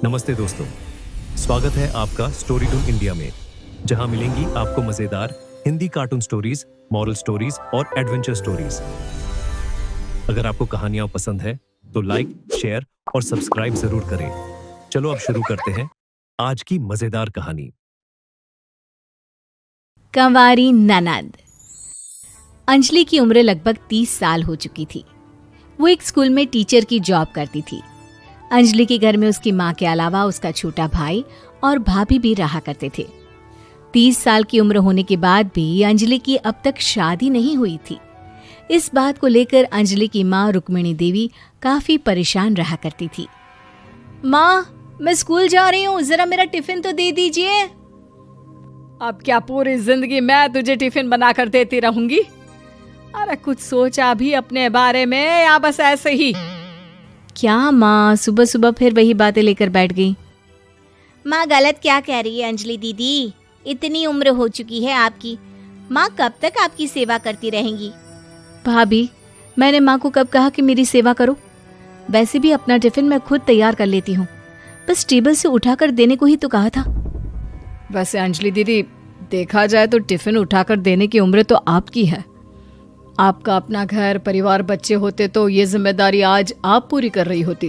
नमस्ते दोस्तों, स्वागत है आपका स्टोरी टून इंडिया में, जहां मिलेंगी आपको मजेदार Hindi cartoon stories, moral stories और एडवेंचर स्टोरीज। अगर आपको कहानियां पसंद है तो लाइक, शेयर और सब्सक्राइब जरूर करें। चलो अब शुरू करते हैं आज की मजेदार कहानी। कंवारी ननद। अंजलि की उम्र लगभग 30 साल हो चुकी थी। वो एक स्कूल में टीचर की जॉब करती थी। अंजलि के घर में उसकी माँ के अलावा उसका छोटा भाई और भाभी भी रहा करते थे। 30 साल की उम्र होने के बाद भी अंजलि की अब तक शादी नहीं हुई थी। इस बात को लेकर अंजलि की माँ रुक्मिणी देवी काफी परेशान रहा करती थी। माँ, मैं स्कूल जा रही हूँ, जरा मेरा टिफिन तो दे दीजिए। अब क्या पूरी जिंदगी मैं तुझे टिफिन बनाकर देती रहूंगी? अरे कुछ सोचा भी अपने बारे में या बस ऐसे ही? क्या माँ, सुबह सुबह फिर वही बातें लेकर बैठ गई। माँ गलत क्या कह रही है अंजलि दीदी? इतनी उम्र हो चुकी है आपकी, माँ कब तक आपकी सेवा करती रहेंगी? भाभी, मैंने माँ को कब कहा कि मेरी सेवा करो? वैसे भी अपना टिफिन मैं खुद तैयार कर लेती हूँ, बस टेबल से उठाकर देने को ही तो कहा था। वैसे अंजलि दीदी, देखा जाए तो टिफिन उठाकर देने की उम्र तो आपकी है। आपका अपना घर, परिवार, बच्चे होते तो ये जिम्मेदारी आज आप पूरी कर रही होती।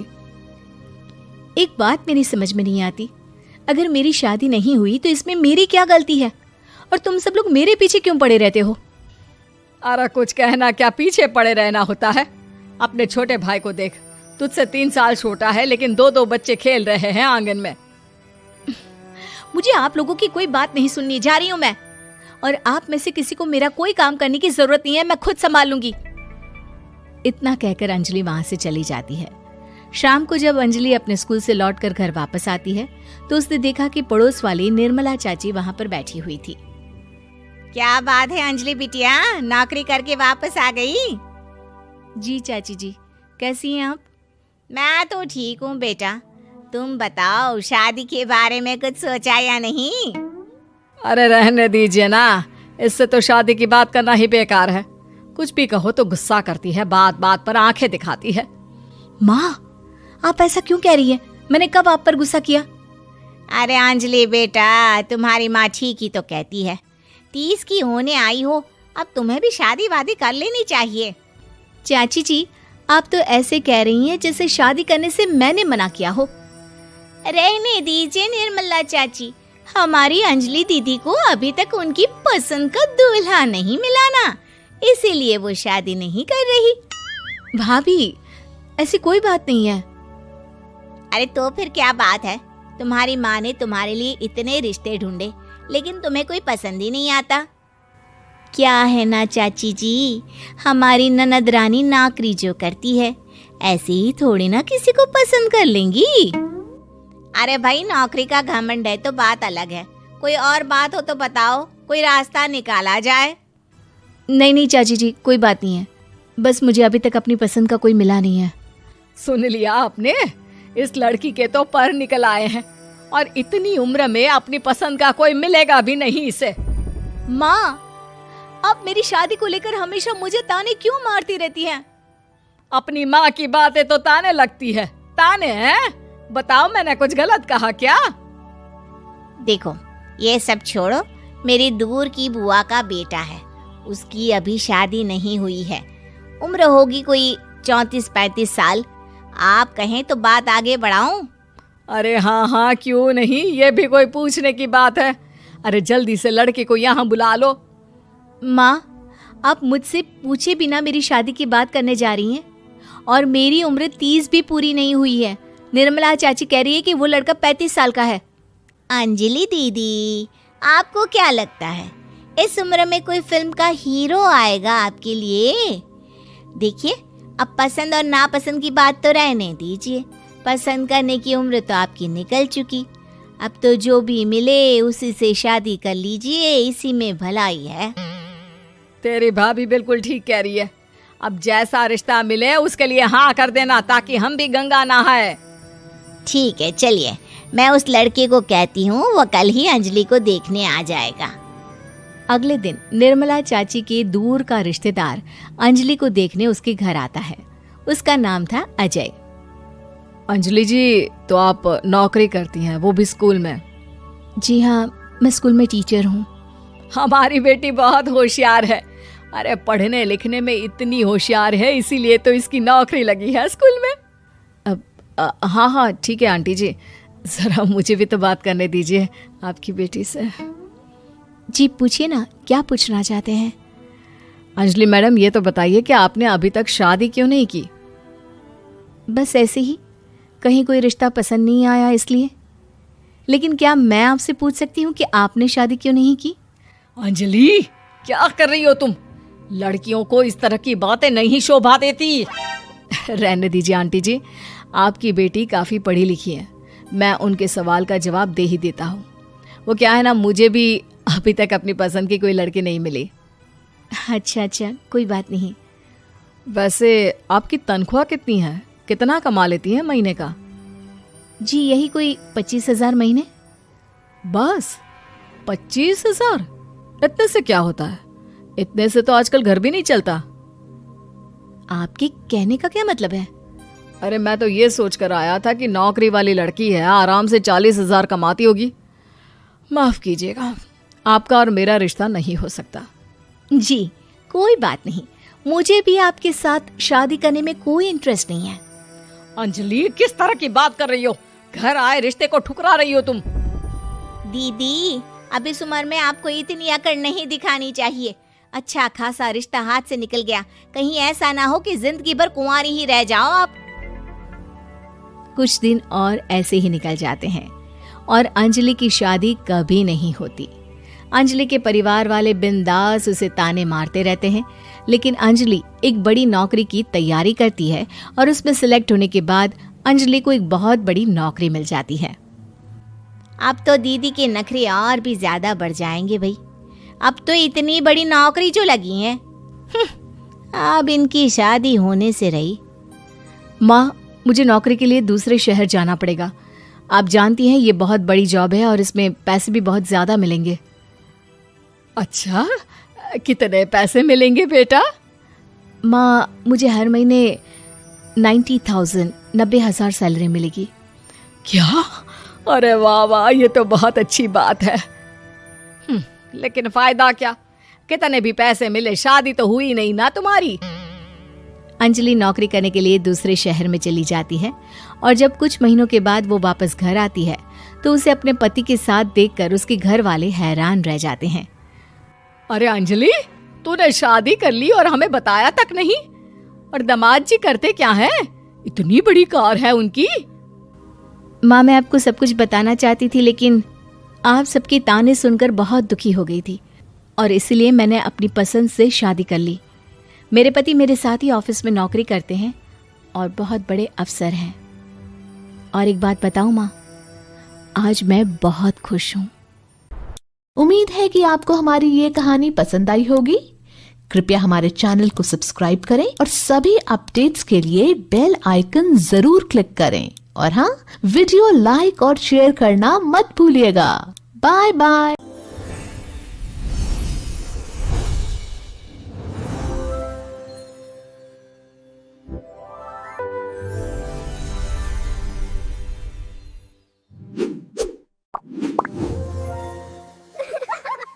एक बात मेरी समझ में नहीं आती, अगर मेरी शादी नहीं हुई तो इसमें मेरी क्या गलती है? और तुम सब लोग मेरे पीछे क्यों पड़े रहते हो? अरे कुछ कहना क्या पीछे पड़े रहना होता है? अपने छोटे भाई को देख, तुझसे 3 साल छोटा है, लेकिन 2 बच्चे खेल रहे हैं आंगन में। मुझे आप लोगों की कोई बात नहीं सुननी, जा रही हूँ मैं। और आप में से किसी को मेरा कोई काम करने की जरूरत नहीं है, मैं खुद संभाल लूंगी। इतना कहकर अंजलि वहां से चली जाती है। शाम को जब अंजलि अपने स्कूल से लौटकर घर वापस आती है तो उसने देखा कि पड़ोस वाली निर्मला चाची वहां पर बैठी हुई थी। क्या बात है अंजलि बिटिया, नौकरी करके वापस आ गई? जी चाची जी, कैसी हैं आप? मैं तो ठीक हूँ बेटा, तुम बताओ शादी के बारे में कुछ सोचा या नहीं? अरे रहने दीजिए ना, इससे तो शादी की बात करना ही बेकार है। कुछ भी कहो तो गुस्सा करती है, बात बात पर आंखें दिखाती है। माँ, आप ऐसा क्यों कह रही है? मैंने कब आप पर गुस्सा किया? अरे अंजलि बेटा, तुम्हारी माँ ठीक ही तो कहती है। 30 की होने आई हो, अब तुम्हें भी शादी वादी कर लेनी चाहिए। चाची जी, आप तो ऐसे कह रही हैं जैसे शादी करने से मैंने मना किया हो। रहने दीजिए निर्मला चाची, हमारी अंजलि दीदी को अभी तक उनकी पसंद का दूल्हा नहीं मिला ना, इसीलिए वो शादी नहीं कर रही। भाभी, ऐसी कोई बात नहीं है। अरे तो फिर क्या बात है? तुम्हारी माँ ने तुम्हारे लिए इतने रिश्ते ढूंढे, लेकिन तुम्हें कोई पसंद ही नहीं आता। क्या है ना चाची जी, हमारी ननद रानी नौकरी जो करती है, ऐसे ही थोड़ी ना किसी को पसंद कर लेंगी। अरे भाई, नौकरी का घमंड है तो बात अलग है, कोई और बात हो तो बताओ, कोई रास्ता निकाला जाए। नहीं चाची जी, कोई बात नहीं है, बस मुझे अभी तक अपनी पसंद का कोई मिला नहीं है। सुन लिया आपने, इस लड़की के तो पर निकल आए हैं और इतनी उम्र में अपनी पसंद का कोई मिलेगा भी नहीं इसे। माँ, आप मेरी शादी को लेकर हमेशा मुझे ताने क्यों मारती रहती हैं? अपनी माँ की बातें तो ताने लगती है। ताने हैं? बताओ, मैंने कुछ गलत कहा क्या? देखो, ये सब छोड़ो, मेरी दूर की बुआ का बेटा है, उसकी अभी शादी नहीं हुई है, उम्र होगी कोई 34-35 साल। आप कहें तो बात आगे बढ़ाऊं? अरे हाँ, क्यों नहीं, ये भी कोई पूछने की बात है। अरे जल्दी से लड़के को यहाँ बुला लो। माँ, आप मुझसे पूछे बिना मेरी शादी की बात करने जा रही हैं, और मेरी उम्र 30 भी पूरी नहीं हुई है। निर्मला चाची कह रही है कि वो लड़का 35 साल का है। अंजलि दीदी, आपको क्या लगता है इस उम्र में कोई फिल्म का हीरो आएगा आपके लिए? देखिए, अब पसंद और नापसंद की बात तो रहने दीजिए, पसंद करने की उम्र तो आपकी निकल चुकी। अब तो जो भी मिले उसी से शादी कर लीजिए, इसी में भलाई है। तेरी भाभी बिल्कुल ठीक कह रही है। अब जैसा रिश्ता मिले उसके लिए हाँ कर देना, ताकि हम भी गंगा नहाए। ठीक है, चलिए, मैं उस लड़के को कहती हूँ, वो कल ही अंजलि को देखने आ जाएगा। अगले दिन निर्मला चाची के दूर का रिश्तेदार अंजलि को देखने उसके घर आता है। उसका नाम था अजय। अंजलि जी, तो आप नौकरी करती हैं, वो भी स्कूल में? जी हाँ, मैं स्कूल में टीचर हूँ। हमारी बेटी बहुत होशियार है। अरे पढ़ने लिखने में इतनी होशियार है, इसीलिए तो इसकी नौकरी लगी है स्कूल में। हाँ हाँ ठीक है आंटी जी, ज़रा मुझे भी तो बात करने दीजिए आपकी बेटी से। जी पूछिए ना, क्या पूछना चाहते हैं? अंजलि मैडम, ये तो बताइए कि आपने अभी तक शादी क्यों नहीं की? बस ऐसे ही, कहीं कोई रिश्ता पसंद नहीं आया इसलिए। लेकिन क्या मैं आपसे पूछ सकती हूँ कि आपने शादी क्यों नहीं की? अंजलि, क्या कर रही हो तुम? लड़कियों को इस तरह की बातें नहीं शोभा देती। रहने दीजिए आंटी जी, आपकी बेटी काफ़ी पढ़ी लिखी है, मैं उनके सवाल का जवाब दे ही देता हूँ। वो क्या है ना, मुझे भी अभी तक अपनी पसंद की कोई लड़की नहीं मिली। अच्छा, कोई बात नहीं। वैसे आपकी तनख्वाह कितनी है? कितना कमा लेती हैं महीने का? जी यही कोई 25,000 महीने। बस 25,000? इतने से क्या होता है? इतने से तो आजकल घर भी नहीं चलता। आपके कहने का क्या मतलब है? अरे मैं तो ये सोच कर आया था कि नौकरी वाली लड़की है, आराम से 40,000 कमाती होगी। माफ कीजिएगा, आपका और मेरा रिश्ता नहीं हो सकता। जी कोई बात नहीं, मुझे भी आपके साथ शादी करने में कोई इंटरेस्ट नहीं है। अंजलि, किस तरह की बात कर रही हो? घर आए रिश्ते को ठुकरा रही हो तुम। दीदी, अब इस उम्र में आपको इतनी अकड़ नहीं दिखानी चाहिए। अच्छा खासा रिश्ता हाथ से निकल गया, कहीं ऐसा ना हो कि जिंदगी भर कुंवारी ही रह जाओ आप। कुछ दिन और ऐसे ही निकल जाते हैं और अंजलि की शादी कभी नहीं होती। अंजलि के परिवार वाले बिंदास उसे ताने मारते रहते हैं, लेकिन अंजलि एक बड़ी नौकरी की तैयारी करती है और उसमें सिलेक्ट होने के बाद अंजलि को एक बहुत बड़ी नौकरी मिल जाती है। अब तो दीदी के नखरे और भी ज्यादा बढ़ जाएंगे भाई, अब तो इतनी बड़ी नौकरी जो लगी है, अब इनकी शादी होने से रही। माँ, मुझे नौकरी के लिए दूसरे शहर जाना पड़ेगा। आप जानती हैं ये बहुत बड़ी जॉब है और इसमें पैसे भी बहुत ज्यादा मिलेंगे। अच्छा, कितने पैसे मिलेंगे बेटा? माँ, मुझे हर महीने 90,000 सैलरी मिलेगी। क्या? अरे वाह वाह, ये तो बहुत अच्छी बात है। लेकिन फायदा क्या? कितने भी पैसे मिले, शादी तो हुई नहीं ना तुम्हारी। अंजलि नौकरी करने के लिए दूसरे शहर में चली जाती है और जब कुछ महीनों के बाद वो वापस घर आती है तो उसे अपने पति के साथ देखकर उसके घर वाले हैरान रह जाते हैं। अरे अंजलि, तूने शादी कर ली और हमें बताया तक नहीं। और दामाद जी करते क्या हैं? इतनी बड़ी कार है उनकी। माँ, मैं आपको सब कुछ बताना चाहती थी, लेकिन आप सबके ताने सुनकर बहुत दुखी हो गई थी और इसलिए मैंने अपनी पसंद से शादी कर ली। मेरे पति मेरे साथ ही ऑफिस में नौकरी करते हैं और बहुत बड़े अफसर हैं। और एक बात बताऊं माँ, आज मैं बहुत खुश हूँ। उम्मीद है कि आपको हमारी ये कहानी पसंद आई होगी। कृपया हमारे चैनल को सब्सक्राइब करें और सभी अपडेट्स के लिए बेल आइकन जरूर क्लिक करें। और हाँ, वीडियो लाइक और शेयर करना मत भूलिएगा। Bye bye.